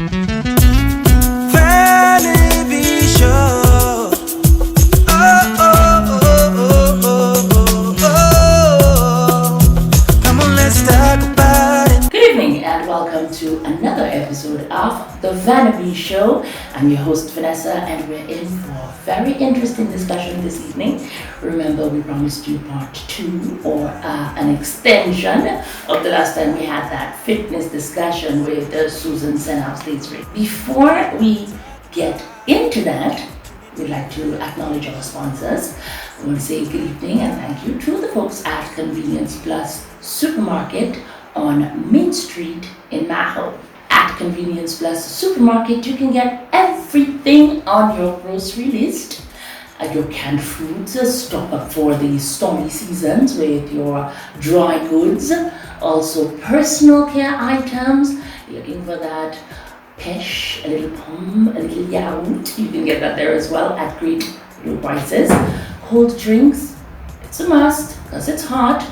Vahnahbee Show. Oh, oh, oh, oh, oh, oh, oh. Come on, let's talk about it. Good evening and welcome to another episode of the Vahnahbee Show. I'm your host Vanessa and we're in for a very interesting discussion this evening. Remember, we promised you part 2 or an extension of the last time we had that fitness discussion with Susan Senhouse Desiree. Before we get into that, we'd like to acknowledge our sponsors. We want to say good evening and thank you to the folks at Convenience Plus Supermarket on Main Street in Maho. At Convenience Plus Supermarket, you can get everything on your grocery list. Your canned foods, stock up for the stormy seasons with your dry goods. Also personal care items. You're looking for that pesh, a little pom, a little yaourt. You can get that there as well at great low prices. Cold drinks, it's a must because it's hot.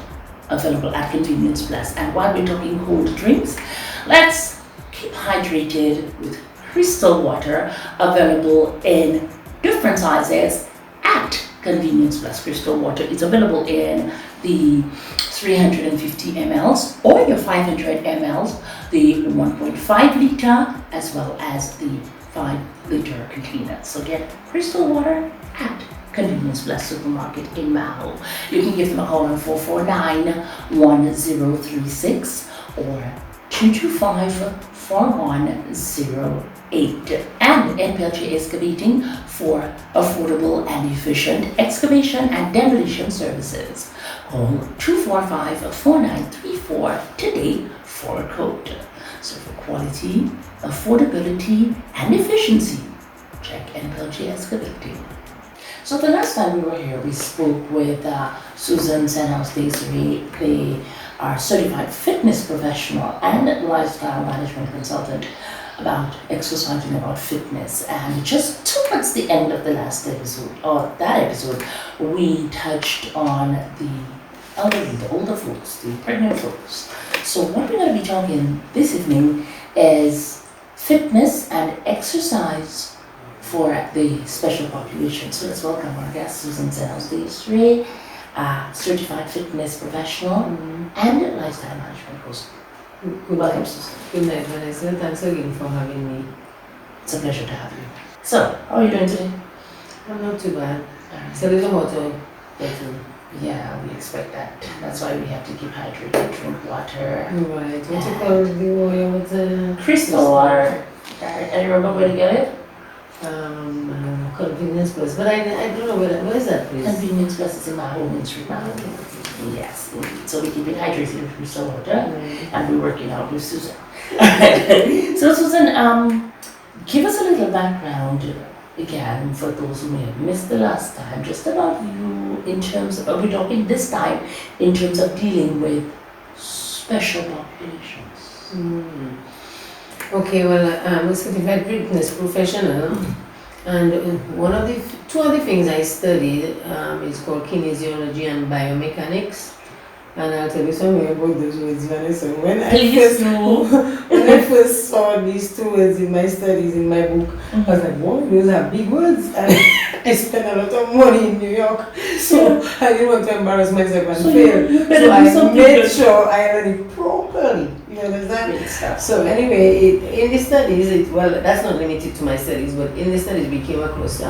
Available at Convenience Plus. And while we're talking cold drinks, let's keep hydrated with crystal water, available in different sizes at Convenience Plus. Crystal water is available in the 350 mls or your 500 mls, the 1.5 liter, as well as the 5 liter container. So get crystal water at Convenience Plus Supermarket in Maho. You can give them a call on 449-1036 or 225-4108. And NPLG Excavating for affordable and efficient excavation and demolition services. Call 245-4934 today for a quote. So for quality, affordability, and efficiency, check NPLG Excavating. So the last time we were here, we spoke with Susan Senhouse Desiree, our certified fitness professional and lifestyle management consultant, about exercising, about fitness. And just towards the end of the last episode, or that episode, we touched on the elderly, the older folks, the pregnant folks. So what we're going to be talking this evening is fitness and exercise for the special population. So let's welcome our guest, Susan Senhouse Desiree, certified fitness professional and lifestyle management coach. Welcome, Susan. Good night, Vanessa. Thanks again for having me. It's a pleasure to have you. So, how are you doing today? I'm not too bad. It's a little hotter, but yeah, we expect that. That's why we have to keep hydrated, drink water. right. What you call the water? Crystal water. And you remember where to get it? Convenience Plus, but I don't know where is that place? Convenience Plus is in my home in Street now. Yes, indeed. So we keep it hydrated with crystal water, and we're working out with Susan. So Susan, give us a little background again for those who may have missed the last time, just about you in terms of, we're talking this time in terms of dealing with special populations. Okay, well, I'm a certified fitness professional, and two of the things I studied is called kinesiology and biomechanics. And I'll tell you something about those words, Vanessa. When I first saw these two words in my studies, in my book, I was like, wow, those are big words. And I spent a lot of money in New York, so I didn't want to embarrass myself and fail. So I made sure I learned it properly. You understand? So anyway, in the studies, well, that's not limited to my studies, but in the studies we came across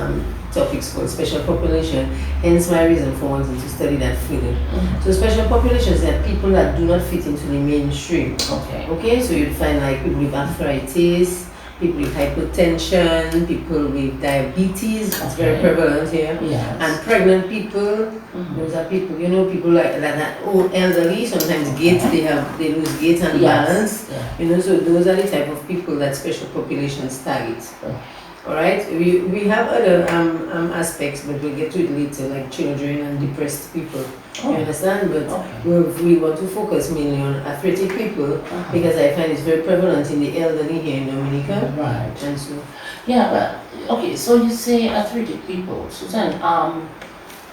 topics called special population, hence my reason for wanting to study that field. So special populations are people that do not fit into the mainstream. Okay, so you'd find like people with arthritis, people with hypertension, people with diabetes, that's very prevalent here, and pregnant people. Those are people, people like that elderly, sometimes they lose gait and balance, so those are the type of people that special populations target. Alright, we have other aspects, but we'll get to it later, like children and depressed people. You understand? But we want to focus mainly on arthritic people because I find it's very prevalent in the elderly here in Dominica. Right. And so, so you say arthritic people, Susan.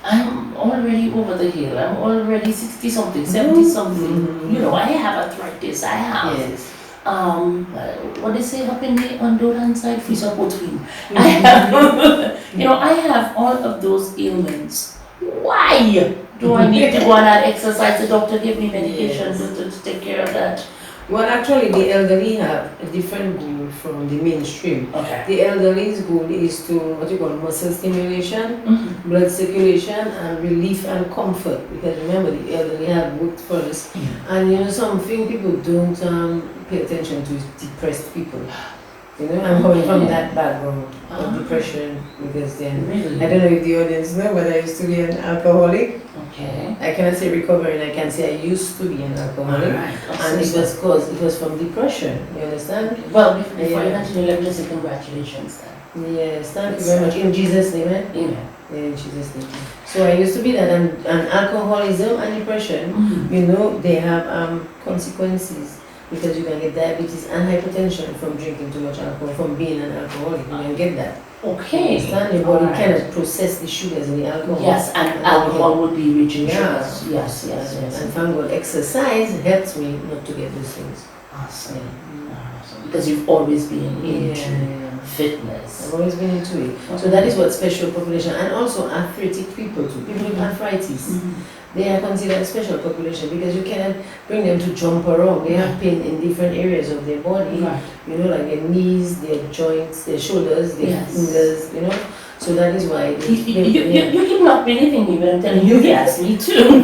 I'm already over the hill. I'm already 60 something, 70 something. I have arthritis. I have. Yes. what they say up in the on the hand side, free support team. I have, I have all of those ailments. Why do I need to go on and exercise? The doctor gave me medication to take care of that. Well, actually, the elderly have a different goal from the mainstream. Okay. The elderly's goal is to what you call muscle stimulation, blood circulation, and relief and comfort. Because remember, the elderly have worked first, and something people don't pay attention to is depressed people. I'm coming from that background of depression because then I don't know if the audience know, but I used to be an alcoholic. Okay. I cannot say recovering, I can say I used to be an alcoholic. Right. And it was from depression, you understand? Well, before you continue, let me just say congratulations then. Yes, thank you very much. In Jesus' name, eh? Amen. Yeah, in Jesus' name. So I used to be that, and alcoholism and depression, they have consequences. Because you can get diabetes and hypertension from drinking too much alcohol, from being an alcoholic. You can get that. Okay. Understand? Your body cannot process the sugars in the alcohol. Yes, and alcohol would be rich in Yeah. sugars. Yes. And thank God, exercise helps me not to get those things. Awesome. Because you've always been into fitness. I've always been into it. So that is what special population, and also arthritic people too. People with arthritis. They are considered special population because you cannot bring them to jump around. They have pain in different areas of their body, like their knees, their joints, their shoulders, their fingers, So that is why you keep not believing me, but I'm telling you, yes, me too.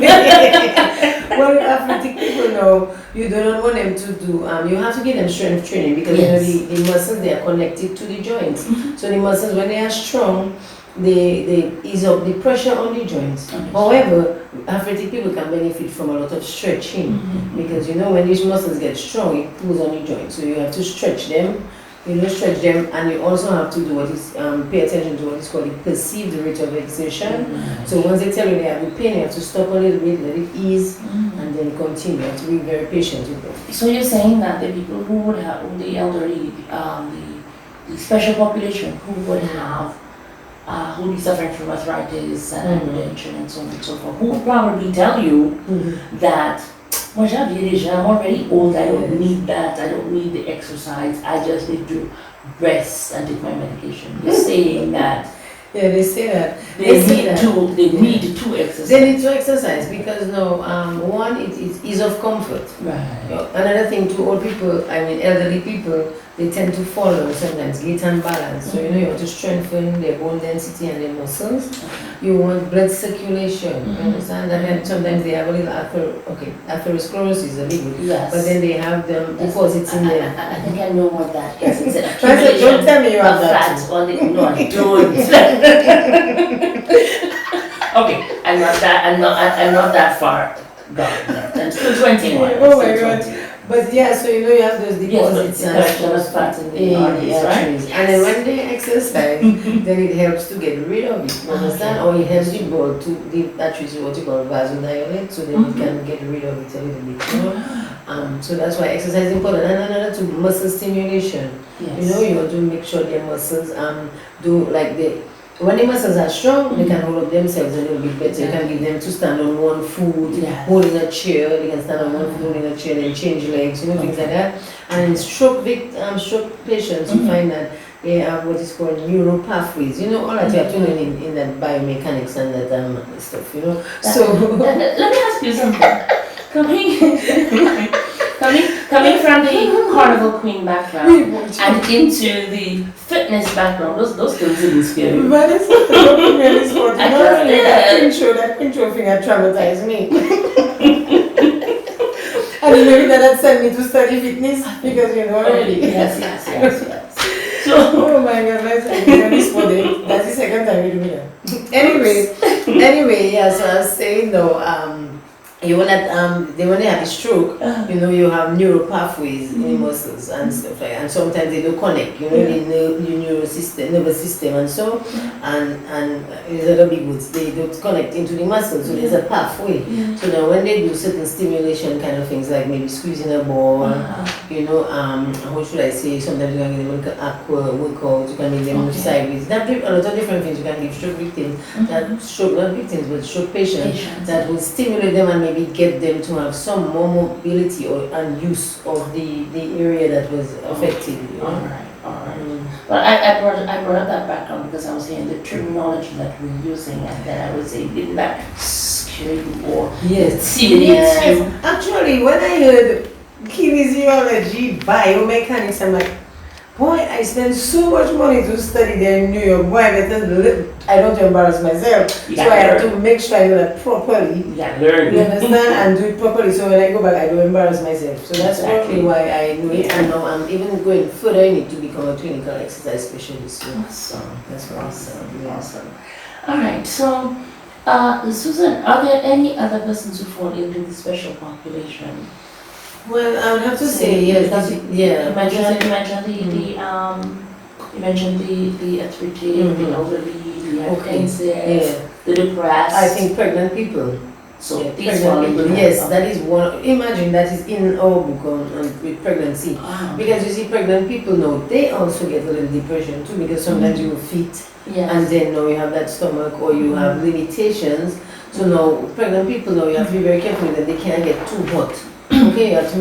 Well, athletic people know you do not want them to do, you have to give them strength training because the muscles, they are connected to the joints. So the muscles, when they are strong, they ease up the pressure on the joints. However, athletic people can benefit from a lot of stretching because when these muscles get strong, it pulls on the joints. So you have to stretch them, and you also have to do what is pay attention to what is called the perceived rate of exertion. So once they tell you they have the pain, you have to stop a little bit, let it ease, and then continue. You have to be very patient with them. So you're saying that the people who would have, the elderly, the special population who would have who be suffering from arthritis and hypertension and so on and so forth, who would probably tell you that, I'm already old, I don't need that, I don't need the exercise, I just need to rest and take my medication. You're saying that. Yeah, they say that. They need to exercise. They need to exercise because one, it is ease of comfort. Right. Another thing to old people, elderly people, they tend to follow sometimes gait and balance. So you want to strengthen their bone density and their muscles. You want blood circulation. You understand that? And sometimes they have a little atherosclerosis, a little, but then they have them deposits in them. I think I know what that is. It's an Don't tell me you have that. No, I don't. Okay, I'm not that far gone. I'm still 21. Oh my God. But so you have those deposits and fat in the arteries, right? And then when they exercise, then it helps to get rid of it. You understand? Or it helps the blood to the arteries, what you call vasodilate, so then you can get rid of it a little bit. So that's why exercise is important. And another to muscle stimulation. Yes. You want to make sure their muscles do like when the muscles are strong, they can hold up themselves a little bit better. You can give them to stand on one foot, holding a chair. They can stand on one foot, holding a chair, then change legs, things like that. And in stroke patients, you find that they have what is called neural pathways. All that you have to learn in that biomechanics and that stuff. So let me ask you something. Coming from the Carnival Queen background and into the fitness background, those things didn't scare you. But it's not the really sport. That intro thing had traumatized me. And maybe that sent me to study fitness because already. Yes. So, oh my God, that's the second time we do that. Anyway, so I was saying though, they when they have a stroke, you have neural pathways in the muscles and stuff like that. And sometimes they don't connect, the nervous system and so, and these other big words, they don't connect into the muscles, so there's a pathway. So now when they do certain stimulation kind of things, like maybe squeezing a ball, how should I say, sometimes you can give them aqua workout, you can make them move sideways. That a lot of different things you can give stroke victims, that stroke, not victims, but stroke patients, that will stimulate them and maybe get them to have some more mobility and use of the area that was affected. Alright. Well, I brought up that background because I was hearing the terminology that we're using, and then I was saying, didn't that scare you or serious? Actually, when I heard kinesiology, biomechanics, I'm like, boy, I spent so much money to study there in New York. Boy, I don't embarrass myself. So I have to make sure I do that properly. You learn. You understand? And do it properly. So when I go back, I don't embarrass myself. So that's probably why I know it. And now I'm even going further in it to become a clinical exercise specialist. So that's awesome. All right. So, Susan, are there any other persons who fall into the special population? Well, I would have to say yes. You mentioned the arthritic, the elderly, the hypertensive, the depressed. I think pregnant people. So these pregnant people. Yes, that is one. Imagine that is in our book on with pregnancy. Because you see, pregnant people now they also get a little depression too, because sometimes you fit, and then now you have that stomach or you have limitations. So now pregnant people now you have to be very careful that they can't get too hot. Okay, you have to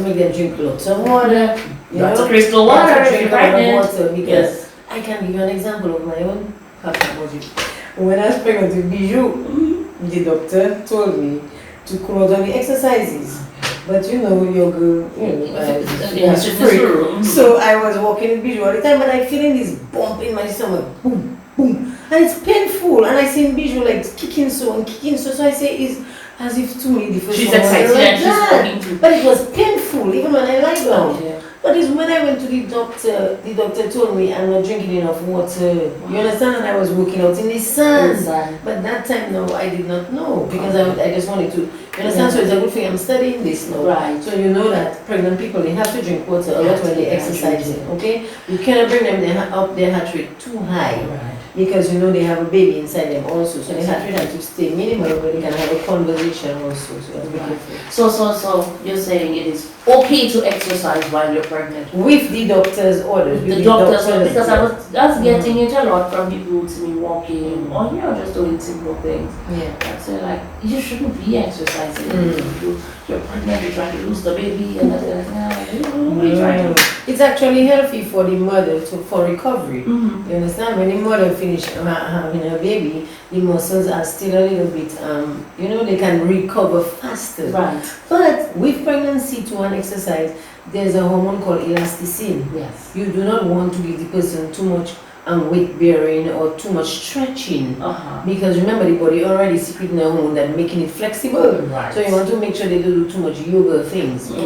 make them drink lots of water. Lots of crystal water. Drink a lot of water because I can give you an example of my own pathology. When I was pregnant with Bijou, the doctor told me to come out on the exercises. But yoga, it's free. So I was walking with Bijou all the time, but I feeling this bump in my stomach, boom, boom, and it's painful. And I see Bijou like kicking so. So I say it's as if to me the first she's one excited was like and she's talking to. But it was painful even when I lie down. But it's when I went to the doctor told me I'm not drinking enough water. You understand? And I was working out in the sun. But that time, no, I did not know because I just wanted to. You understand? So it's a good thing I'm studying this now. Right. So you know that pregnant people, they have to drink water a lot when they exercise. Okay? You cannot bring them up their heart rate too high. Right. Because they have a baby inside them also. So the heart rate has to stay minimal, but they can have a conversation also. So that's right. So you're saying it is okay to exercise while you're pregnant? With the doctor's orders. The doctor's orders, because I was getting it a lot from people who see me walking or just doing simple things. Yeah. So like, you shouldn't be exercising. You're pregnant, you're trying to lose the baby, and it's actually healthy for the mother for recovery. You understand? When the mother finishes having her baby, the muscles are still a little bit, they can recover faster. Right. But with pregnancy to an exercise, there's a hormone called elasticin. Yes. You do not want to give the person too much weight bearing or too much stretching, because remember the body already secreting a hormone that making it flexible. Right. So you want to make sure they don't do too much yoga things. They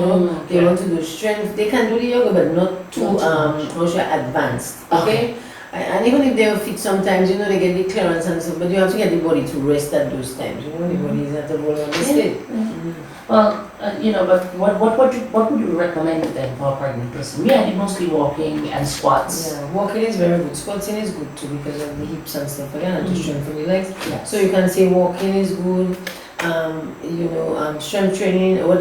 want to do strength. They can do the yoga, but not too advanced. Okay. And even if they are fit, sometimes they get the clearance and stuff, but you have to get the body to rest at those times. The body is at a vulnerable state. Well, but what would you recommend then for a pregnant person? Me, I did mostly walking and squats. Yeah, walking is very good. Squatting is good too because of the hips and stuff again, and to strengthen the legs. Yes. So you can say walking is good. Strength training. What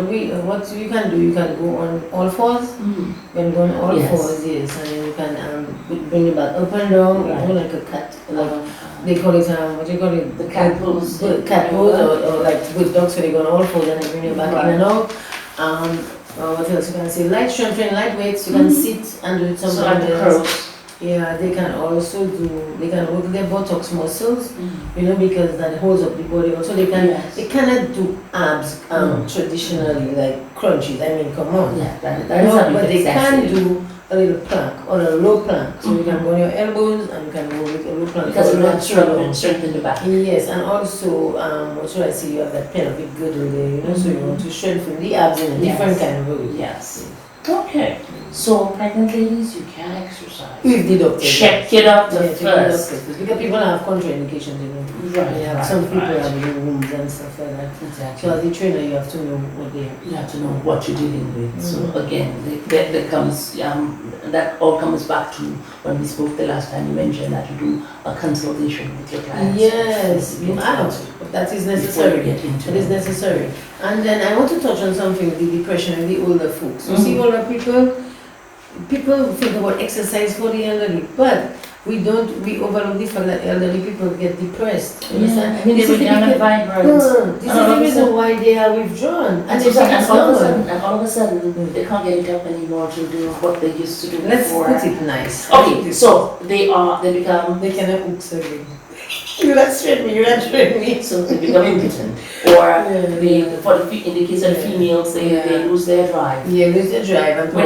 you can do? You can go on all fours. You can go on all fours, yes, and then you can bring it back up and down, like a cat. They call it what do you call it? The cat pose. Cat pose, or like with dogs, so they go on all fours and then bring it back in and out. What else you can say? Light strength training, light weights. You can sit and do it sometimes. Yeah, they can work their buttocks muscles, because that holds up the body. Also, they cannot do abs traditionally, like crunches. I mean, come on. Yeah, but they can do a little plank or a low plank. So you can go on your elbows and you can go with a low plank. Because you want to strengthen the back. Yes, and also, what should I say? You have that pelvic girdle there, so you want to strengthen the abs in a different kind of way. Yes. Okay. So pregnant ladies, you can exercise. With the doctor. Check it out Yeah, first. check the doctor. Because people have contraindications, you know. Right, Yeah, right, some people right. have little wounds and stuff like that. Exactly. So as a trainer, you have to know what they are. You have to know what you're dealing with. So again, that comes that all comes back to when we spoke the last time. You mentioned that you do a consultation with your clients. Yes, you have. That is necessary. It is necessary. And then I want to touch on something with the depression and the older folks. You see, older people think about exercise for the elderly, but we overlook the fact that elderly people get depressed. You understand? I mean, This is the reason why they are withdrawn. And all of a sudden, they can't get it up anymore to do what they used to do Let's before. put it nice. Okay, so they become. They cannot hook surgery. You not straight me. So they become impotent, or in the case of females, they lose their drive. Yeah, lose their drive, and We're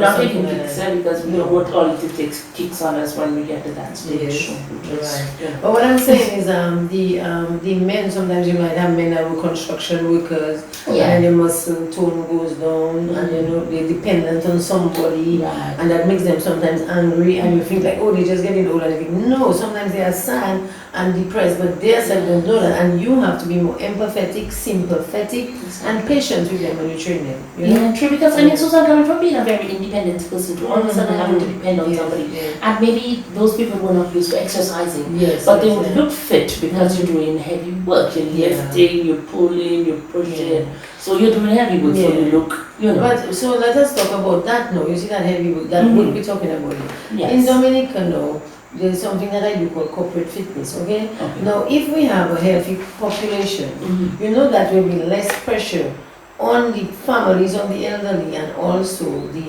not taking pictures because we know what all it takes kicks on us when we get to that stage. Yes, right. But what I'm saying is, the men, sometimes you might have men that were construction workers, and their muscle tone goes down, and they're dependent on somebody, and that makes them sometimes angry, and you think like, oh, they're just getting old, and you think, no, sometimes they are sad and depressed, but they don't know that, and you have to be more empathetic, sympathetic, and patient with them when you train them. You know? Yeah, true, because I mean, Susan, coming from being a very independent person to all of a sudden having to depend on somebody, and maybe those people were not used to exercising, but they would look fit because you're doing heavy work, you're lifting, you're pulling, you're pushing, so you're doing heavy work, so you look, But so let us talk about that now. You see that heavy work, that work we're talking about. Yes. In Dominica now, there's something that I do called corporate fitness, okay? Now, if we have a healthy population, you know that there will be less pressure on the families, on the elderly, and also the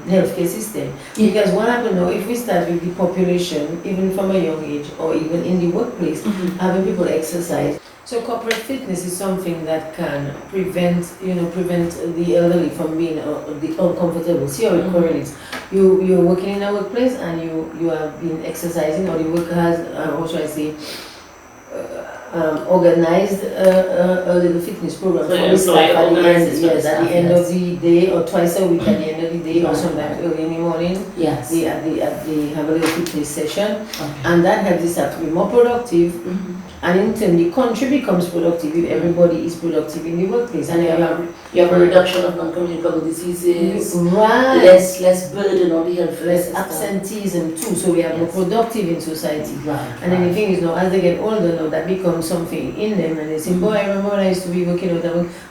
healthcare system. Because what happens now, if we start with the population, even from a young age, or even in the workplace, having people exercise. So corporate fitness is something that can prevent the elderly from being uncomfortable. See how it correlates. You're working in a workplace and you have been exercising, or the worker has, what should I say, organized a little fitness program for the staff at the end of the day, or twice a week at the end of the day, or sometimes early in the morning. Yes. They have a little fitness session, and that helps the staff to be more productive. And in turn, the country becomes productive if everybody is productive in the workplace. And you have a reduction of non-communicable diseases, right? Less burden on the health, less absenteeism too. So we are more productive in society. Right. And then the thing is now, as they get older now, that becomes something in them, and they say, boy, I remember when I used to be working out,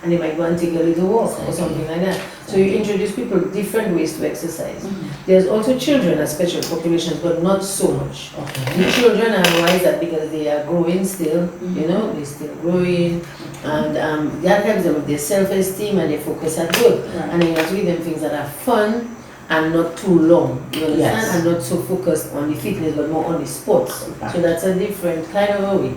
and they might go and take a little walk or something like that. So you introduce people different ways to exercise. There's also children as special populations, but not so much. The children are wise that because they are growing still, they're still growing, and that helps them with their self-esteem and their focus at work. And then you have to give them things that are fun and not too long, you understand? And not so focused on the fitness, but more on the sports. So that's a different kind of a way.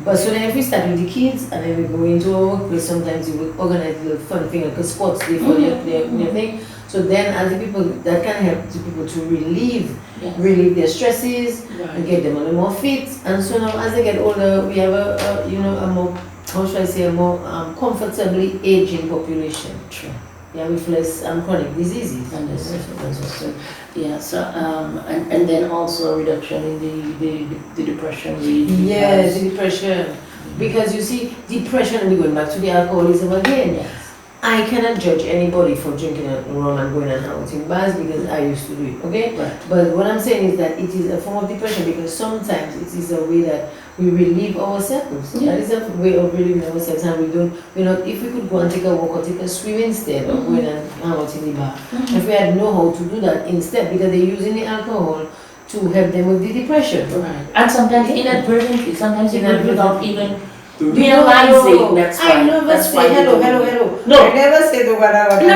But so then if we start with the kids and then we go into our workplace, sometimes we will organize a little fun thing like a sports day for their thing. So then as the people, that can help the people to relieve their stresses, and get them a little more fit. And so now as they get older, we have a more, how should I say, a more comfortably aging population. True. Yeah, with less chronic diseases. Understood. Yeah. So and then also a reduction in the depression rate. Yes, the depression. Because you see, depression, we're going back to the alcoholism again. Yes. I cannot judge anybody for drinking rum and going and out in bars because I used to do it, okay? Right. But what I'm saying is that it is a form of depression because sometimes it is a way that we relieve ourselves. That is a way of relieving ourselves, and if we could go and take a walk or take a swim instead of going and hang out in the bar. If we had know how to do that instead, because they're using the alcohol to help them with the depression. Right. And sometimes inadvertently, sometimes without even realizing that's why. I never say hello. No. I never say the word No.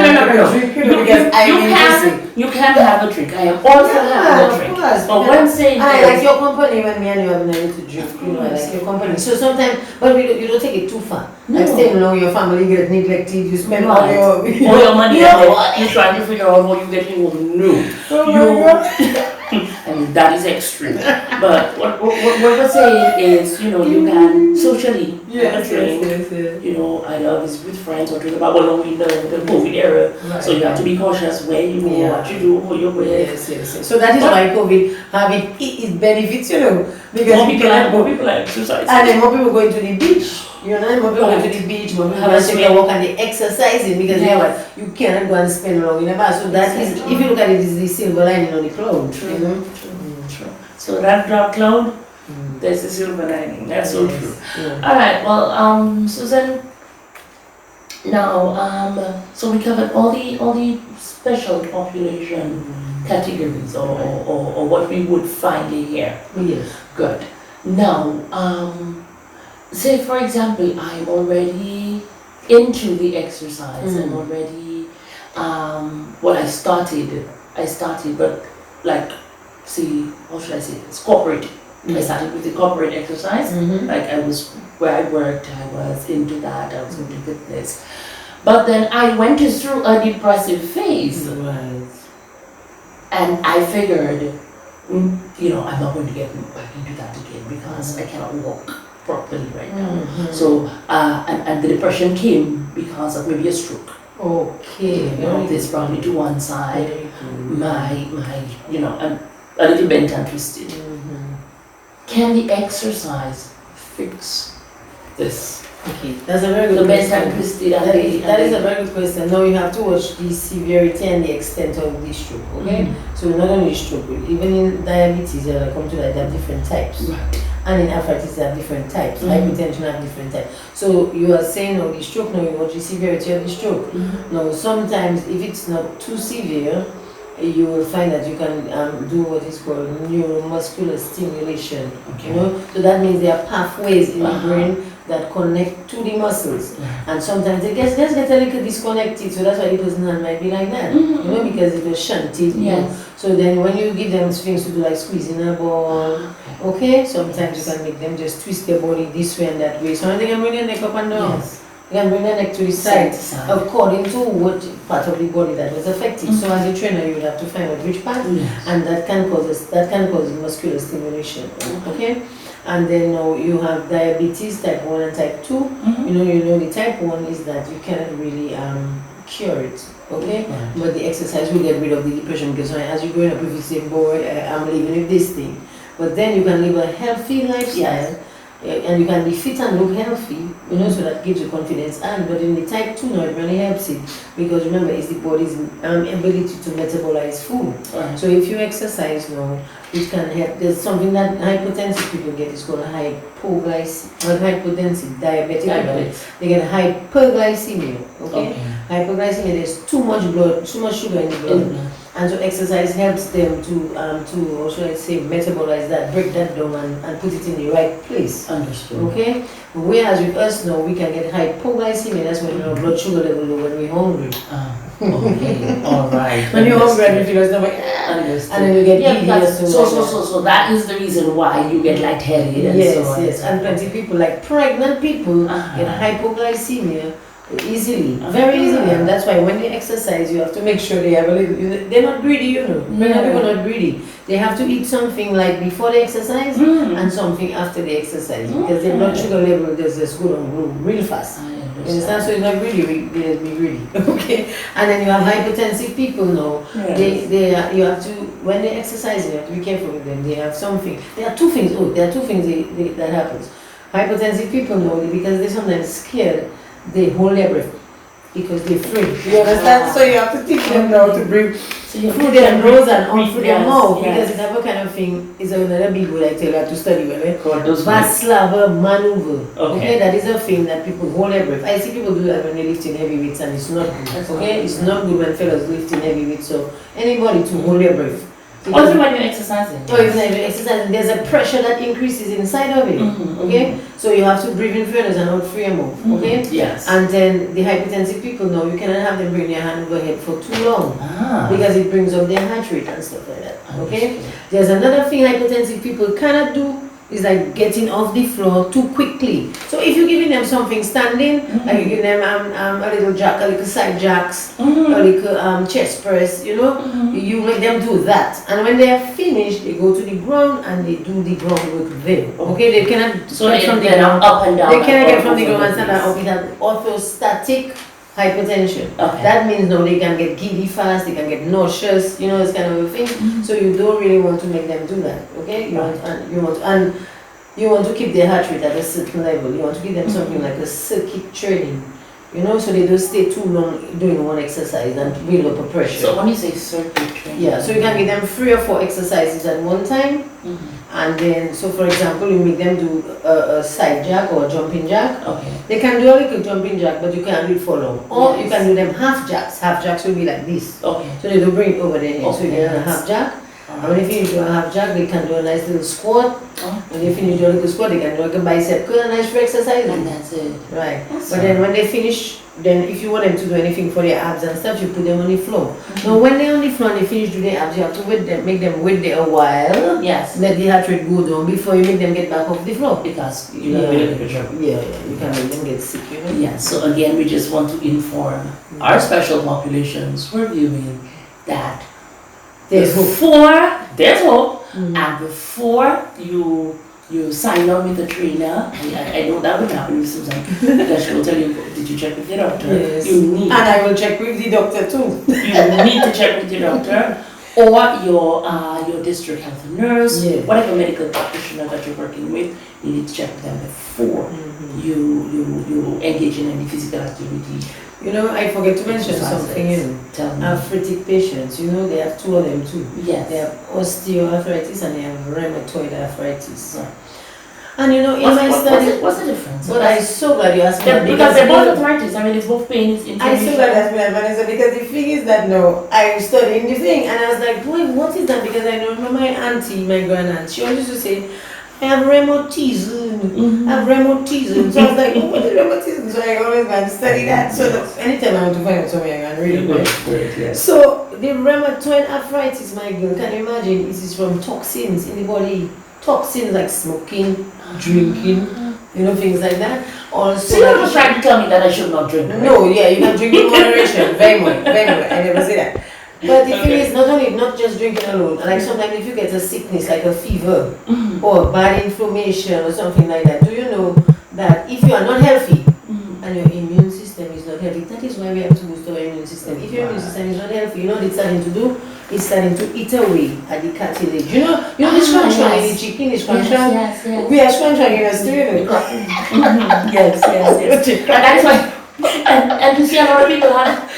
You can have a drink. I am also having a drink. But what I'm saying I is, like your company when me and you have nothing to drink. I like your company. So sometimes, but you don't take it too far. No. Like staying along, your family get neglected, you spend all your money. You're trying to figure out how you get home. No. Oh my God. I mean, that is extreme. But what we're saying is, you know, you can socially Yes, train, yes. you know, either with friends or drink about well, in the COVID era. Right. So you have to be cautious where you go, what you do, who you're with. Yes. So that is why COVID have it benefits, you know, because more people are exercising. and then more people going to the beach. You know, more people going to the beach, more people going to the walk and the exercising because you know what, you cannot go and spend long in a bar. So that is, if you look at it, is the silver lining on the cloud. True. You know? True. So that dark cloud, there's the silver lining. That's so true. Yeah. All right. Well, Susan. Now, so we covered all the special population categories or what we would find in here. Yes. Good. Now, say for example, I'm already into the exercise. I'm already, well, I started, but like, see, how should I say this? Corporate. I started with the corporate exercise. Like I was, where I worked, I was into that, I was into fitness. But then I went through a depressive phase. Right. And I figured, you know, I'm not going to get back into that again because I cannot walk properly right now. So, and the depression came because of maybe a stroke. Okay. You know, this brought me to one side. My, you know, I'm a little bent and twisted. Can the exercise fix this? Okay, that's a very good The bent question. and twisted That is a very good question. Now you have to watch the severity and the extent of the stroke, okay? So not only stroke, even in diabetes, I come to that, they have different types. Right. And in arthritis, they have different types. Hypertension have different types. So you are saying, oh, the stroke, now you watch the severity of the stroke. Now sometimes, if it's not too severe, you will find that you can do what is called neuromuscular stimulation. Okay. You know, so that means there are pathways in the brain that connect to the muscles, and sometimes they just get a little disconnected. So that's why the person's hand might be like that. You know, because it was shunted. You know? So then when you give them things to do like squeezing a ball, okay, sometimes you can make them just twist their body this way and that way. So they can bring their neck up and down. You can bring the neck to the side according to what part of the body that was affected. So as a trainer, you would have to find out which part, and that can cause muscular stimulation. Okay, and then you have diabetes type 1 and type 2. You know the type 1 is that you cannot really cure it. Okay, but the exercise will get rid of the depression because as you're growing up, if you say, boy, I'm living with this thing, but then you can live a healthy lifestyle. And you can be fit and look healthy, you know, so that gives you confidence. But in the type 2 now, it really helps it because remember, it's the body's ability to metabolize food. So if you exercise now, it can help. There's something that hypertensive people get, it's called hypotensive diabetic. They get hyperglycemia. Okay? Hyperglycemia, there's too much sugar in the blood. And so exercise helps them to or should I say, metabolize that, break that down and put it in the right place. Understood. Okay? Whereas with us now, we can get hypoglycemia, that's when our blood sugar level low when we're hungry. Okay, alright. When you're hungry and you feel like, and then you get giddy. So that is the reason why you get lightheaded and so on. Yes, and plenty of people, like pregnant people, get hypoglycemia easily, very easily, and that's why when they exercise, you have to make sure they have a little. They're not greedy, you know. People are not greedy. They have to eat something like before they exercise and something after they exercise because their blood sugar level just go down real fast. You understand? So it's not greedy. They be greedy. Okay, and then you have hypertensive people now. You have to when they exercise, you have to be careful with them. They have something. There are two things. That happens. Hypertensive people know because they're sometimes scared. They hold their breath because they're afraid. You understand? So you have to teach them now to breathe through their nose and out through their mouth because it's that kind of thing is another big word I tell you have to study well. Vahnahbee maneuver. Okay, that is a thing that people hold their breath. I see people do that when they're lifting heavy weights and it's not good. Okay, it's not good when fellas lifting heavy weights. So anybody to hold their breath. Also when you're exercising. Even when you're exercising, there's a pressure that increases inside of it. Okay? So you have to breathe in through your nose and out through your mouth. Okay? Yes. And then the hypertensive people know you cannot have them bring their hand overhead for too long. Because it brings up their heart rate and stuff like that. Okay? There's another thing hypertensive people cannot do is like getting off the floor too quickly. So if you're giving them something standing, like you give them a little jack, a little side jacks, a little chest press, you know, you make them do that. And when they are finished, they go to the ground and they do the ground work there. Okay, they cannot get from the ground up and down. They cannot get from the ground and stand up. It has orthostatic hypertension. That means now they can get giddy fast, they can get nauseous, you know, this kind of a thing. So you don't really want to make them do that. Okay, you want to keep their heart rate at a certain level. You want to give them something like a circuit training, you know, so they don't stay too long doing one exercise and build up a pressure. So when you say circuit training, yeah, so you can give them 3 or 4 exercises at one time. And then, so for example, you make them do a side jack or a jumping jack. Okay. They can do a little jumping jack, but you can't do it for long. Or you can do them half jacks. Half jacks will be like this. Okay. So they don't bring it over their head. Okay. So you get a half jack. And when they finish doing a half jack, they can do a nice little squat. When they finish doing a little squat, they can do like a bicep curl, a nice free exercise. And that's it. Right. But then when they finish, then if you want them to do anything for their abs and stuff, you put them on the floor. Now when they're on the floor and they finish doing their abs, you have to wait them, make them wait there a while. Yes. Let the heart rate go down before you make them get back off the floor. Because you know, yeah, you can make them get sick, you know. Yeah, so again, we just want to inform our special populations we're viewing that there's hope, and before you sign on with a trainer, I know that would happen with Susan, because she will tell you, did you check with your doctor? Yes. You need, and I will check with the doctor too. you need to check with your doctor or your district health nurse, whatever medical practitioner that you're working with. You need to check with them before you engage in any physical activity. You know, I forget to mention something, you know. Tell me. Arthritic patients, you know, they have 2 of them too. Yes. They have osteoarthritis and they have rheumatoid arthritis. Right. And you know, in my study, what's the difference? but I'm so glad you asked me. Because they're both arthritis. I mean, it's both pain, it's inflammation. I'm so glad you asked me that, Vanessa, because the thing is that now I'm studying the thing and I was like, boy, what is that? Because I know my auntie, my grand-aunt, she always used to say, I have rheumatism. I have rheumatism. So I was like, oh, what is rheumatism? So I always go and study that. So anytime I want to find out something, I can read it. Yes. So the rheumatoid arthritis, my girl, can you imagine? It is from toxins in the body. Toxins like smoking, drinking, you know, things like that. Also, so you're just trying to tell me that I should not drink? Right? No, yeah, you can drink in moderation. Very much, very much. I never say that. But the thing is, not just drinking alone. Like sometimes if you get a sickness like a fever or bad inflammation or something like that, do you know that if you are not healthy and your immune system is not healthy, that is why we have to boost our immune system. If your immune system is not healthy, you know what it's starting to do? It's starting to eat away at the cartilage. You know the scrunch in the chicken, the scrunch. Yes. We are scrunching in a stew. Yes. And that's why. And to see a lot of people have.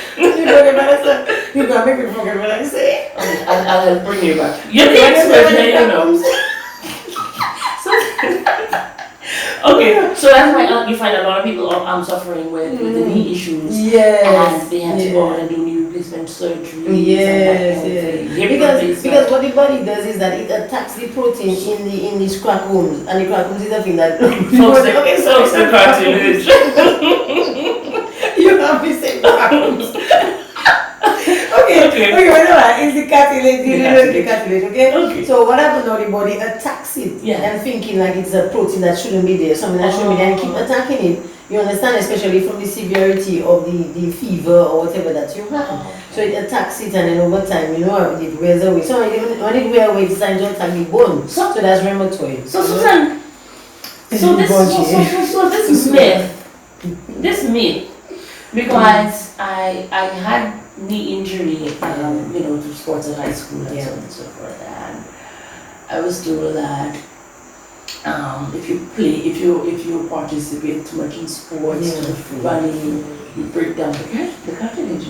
You gotta make me forget what I say. I'll bring you back. You're the expert, you know. Okay, so that's why you find a lot of people suffering with the knee issues. Yes. And they have to go on and do knee replacement surgery. Yes. Because what the body does is that it attacks the protein in the scracomes, and the scracomes is a thing that folks the cartilage. You have to say scracomes. Okay, whatever. It's the cartilage, the cartilage, okay? So what happens now, the body attacks it and thinking like it's a protein that shouldn't be there, something that shouldn't be there, and keep attacking it. You understand, especially from the severity of the fever or whatever that you have. So it attacks it, and then over time, you know, it wears away. So when it wears away, it's starting to attack the bone. So that's rheumatoid. So Susan, this myth, because I had knee injury, you know, to sports at high school and so on and so forth, and I was told that if you participate too much in sports, running, you break down the cartilage.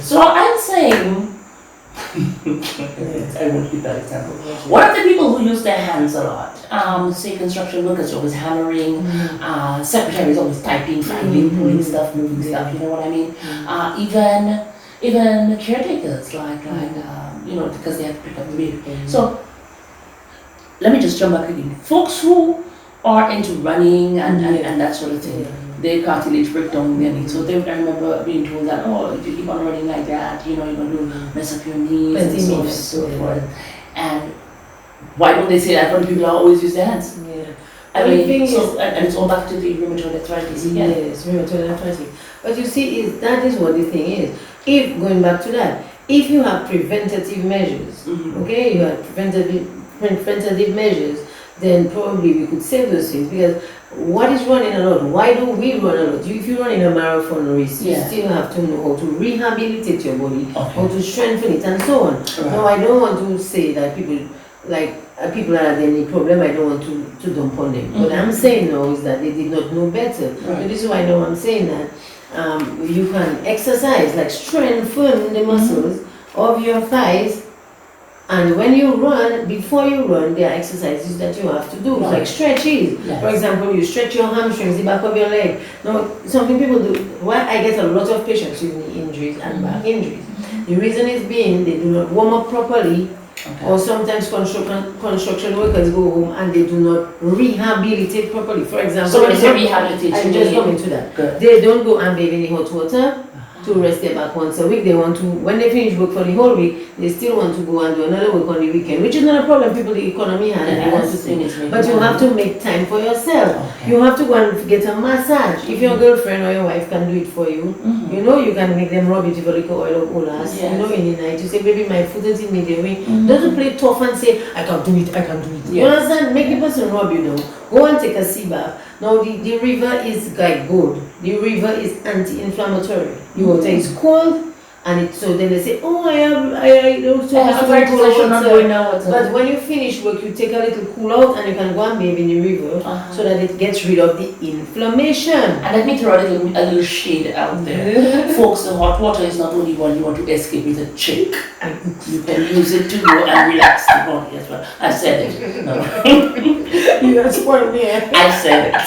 So I'm saying, I won't give that example. What are the people who use their hands a lot? Say construction workers always hammering, secretaries always typing, filing, pulling stuff, moving stuff. You know what I mean? Even caretakers, like you know, because they have to pick up the baby. So let me just jump back again. Folks who are into running and that sort of thing, their cartilage break down in their knees. So I remember being told that, oh, if you keep on running like that, you know, you're going to mess up your knees and so on and so forth. And why don't they say that when people always use their hands? Yeah. I But the mean, thing so, and it's all back to the rheumatoid arthritis again. Yes, rheumatoid arthritis. But you see, that is what the thing is. If, going back to that, if you have preventative measures, okay, you have preventative measures, then probably we could save those things. Because what is running a lot? Why do we run a lot? If you're running a marathon race, you still have to know how to rehabilitate your body, how to strengthen it, and so on. Right. Now, I don't want to say that people that have any problem, I don't want to dump on them. What I'm saying now is that they did not know better. Right. So this is why now I'm saying that you can exercise, like strengthen the muscles of your thighs. And when you run, before you run, there are exercises that you have to do, like stretches. Yes. For example, you stretch your hamstrings, the back of your leg. Now, something people do, why I get a lot of patients with knee injuries and back injuries. The reason is being they do not warm up properly, or sometimes construction workers go home and they do not rehabilitate properly. For example, so when you say rehabilitate, I'm just coming to that. Good. They don't go and bathe in the hot water to rest their back once a week. They want to, when they finish work for the whole week, they still want to go and do another work on the weekend, which is not a problem. People, the economy has, and they want to do it. But you have to make time for yourself. Okay. You have to go and get a massage. If your girlfriend or your wife can do it for you, you know, you can make them rub it with a little oil of olas. Yes. You know, in the night, you say, baby, my foot is in me. Don't play tough and say, I can do it, I can do it. Yes. You understand? Make the person rub you down. Go and take a sea bath. Now the river is like gold. The river is anti-inflammatory. The water is cold, and so then they say, oh, I have water. But when you finish work, you take a little cool out and you can go and bathe in the river so that it gets rid of the inflammation. And let me throw a little shade out there. Folks, the hot water is not only one you want to escape with a chick. You can use it to go and relax the body as well. I said it. No. You got spoiled me. I said it.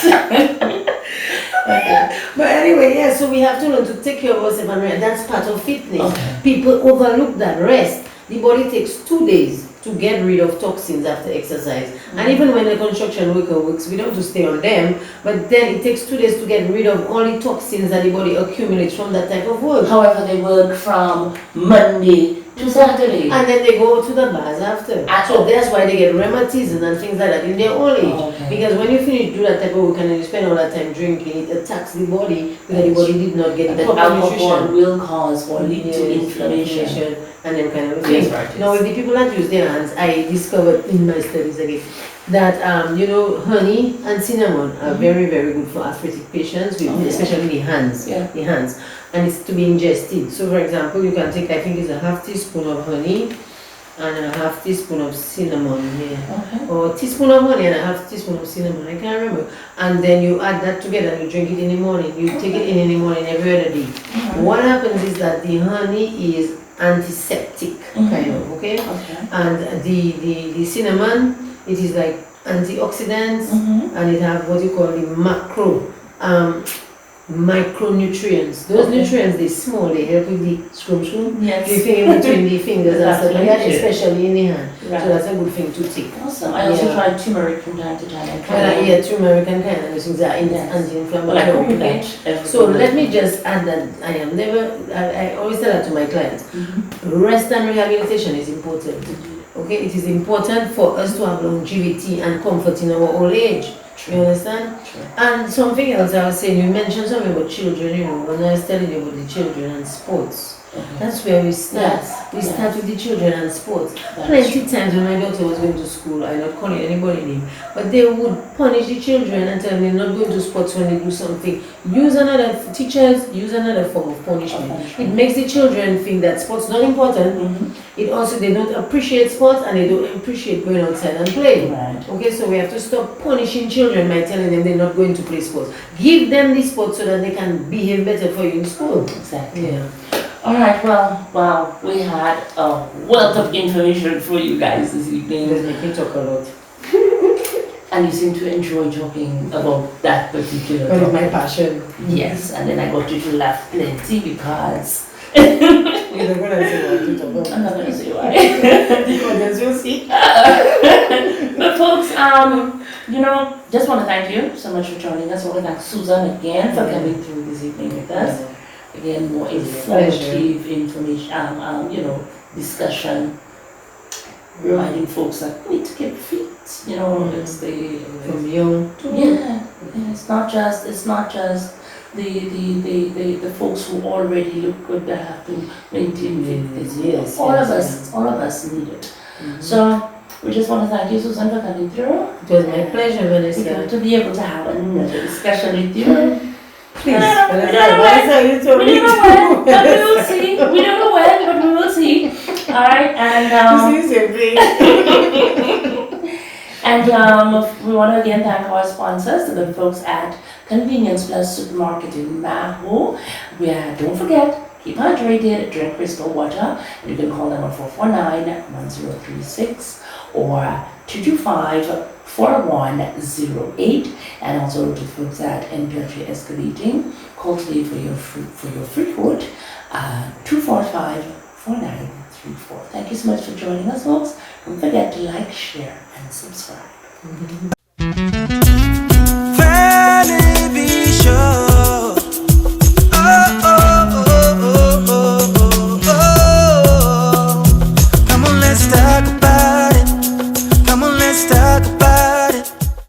But anyway, yeah, so we have to learn to take care of ourselves and rest. That's part of fitness. People overlook that rest. The body takes 2 days to get rid of toxins after exercise. And even when a construction worker works, we don't have to stay on them, but then it takes 2 days to get rid of all the toxins that the body accumulates from that type of work. However, they work from Monday to Saturday. And then they go to the bars after. So that's why they get rheumatism and things like that in their old age. Because when you finish do that type of work and then you spend all that time drinking, it attacks the body because the body did not get the proper nutrition. Will cause or lead to inflammation. And then kind of thing. Now, with the people that use their hands, I discovered in my studies again that you know, honey and cinnamon are very, very good for arthritic patients, especially the hands. The hands, and it's to be ingested. So, for example, you can take, I think it's a half teaspoon of honey and a half teaspoon of cinnamon, or a teaspoon of honey and a half teaspoon of cinnamon. I can't remember. And then you add that together and you drink it in the morning. You take it in the morning every other day. What happens is that the honey is antiseptic kind of, and the cinnamon, it is like antioxidants, and it have what you call the micronutrients. Those nutrients, they're small, they help with the scrum, the thing in between the fingers and stuff like that, especially in the hand. So that's a good thing to take. Awesome. I also tried turmeric from time to time. Turmeric and kind of things are anti-inflammatory. So let me just add that I always tell that to my clients. Rest and rehabilitation is important. Okay, it is important for us to have longevity and comfort in our old age. You understand? And something else I was saying, you mentioned something about children, you know, when I was telling you about the children and sports. That's where we start. We start with the children and sports. Plenty times when my daughter was going to school, I'm not calling anybody name, but they would punish the children and tell them they're not going to sports when they do something. Teachers use another form of punishment. It makes the children think that sports not important. It also, they don't appreciate sports and they don't appreciate going outside and playing. Okay, so we have to stop punishing children by telling them they're not going to play sports. Give them the sports so that they can behave better for you in school. Exactly. All right, well, wow, we had a wealth of information for you guys this evening. Does make me talk a lot. And you seem to enjoy talking about that particular topic. It's my passion. Yes, and then I got you to laugh plenty because... You're not going to say what to talk about. I'm not going to say why. The audience will see. But folks, you know, just want to thank you so much for joining us. I want to thank Susan again for coming through this evening with us. Again, more informative information, you know, discussion. reminding folks that we need to keep fit. You know, it's from young to yeah, it's not just the folks who already look good that have to maintain fitness. Yes, all yes, of us need it. So we just want to thank you, Susan, for coming through. It was my pleasure, We're Vanessa. to be able to have another discussion with you. Please, We Vanessa, don't know when, but we will see. We don't know when, but we will see. All right, and we want to again thank our sponsors, the good folks at Convenience Plus Supermarket in Maho. Don't forget, keep hydrated, drink crystal water. You can call them on 449-1036 or 225-4108. And also to folks at NPLG Escalating, cultivate for your free quote, 245-4934. Thank you so much for joining us, folks. Don't forget to like, share, and subscribe.